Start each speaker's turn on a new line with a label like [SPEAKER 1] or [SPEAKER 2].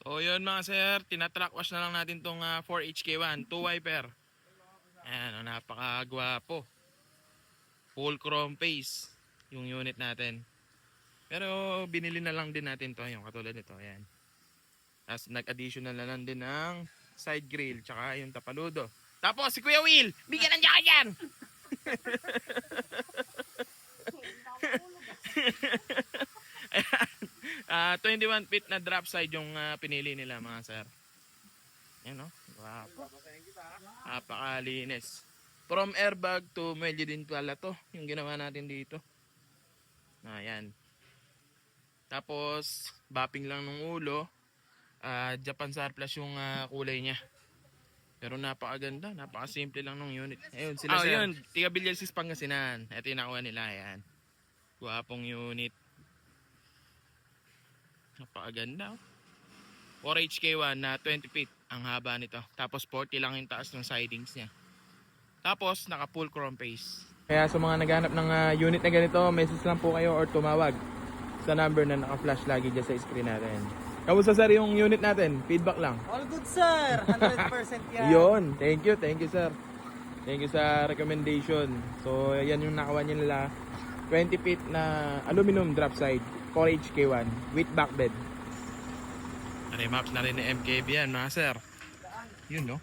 [SPEAKER 1] So yun mga sir, tinatrack wash na lang natin tong 4HK1, 2 wiper. Ayan, napakagwapo. Full chrome face yung unit natin. Pero binili na lang din natin to, yung katulad nito, ayan. Tapos nag-additional na lang din ng side grill, tsaka yung tapaludo. Tapos si Kuya Will, bigyan ng jaka dyan! 21 feet na drop side yung pinili nila mga sir. Yan no? Wow. Napakalinis. From airbag to medyo din pala to yung ginawa natin dito. Ayan. Tapos bapping lang ng ulo. Japan Surplus yung kulay niya. Pero napakaganda, napakasimple lang ng unit. Ayun sila sir. Yun, tiga Bilyasis Pangasinan. Ito yung nakuha nila, ayan. Guwapong unit. Napakaganda. 4HK1 na 20 feet ang haba nito. Tapos 40 lang yung taas ng sidings niya. Tapos naka full chrome face. Kaya sa mga naghanap ng unit na ganito, message lang po kayo or tumawag sa number na naka-flash lagi dyan sa screen natin. Kamusta sir yung unit natin? Feedback lang.
[SPEAKER 2] All good sir, 100% yan.
[SPEAKER 1] Yun, thank you sir. Thank you sa recommendation. So yan yung nakawa nila, 20 feet na aluminum drop side, 4HK1 with back bed. Maps na rin ni MKB yan mga sir. Yun no.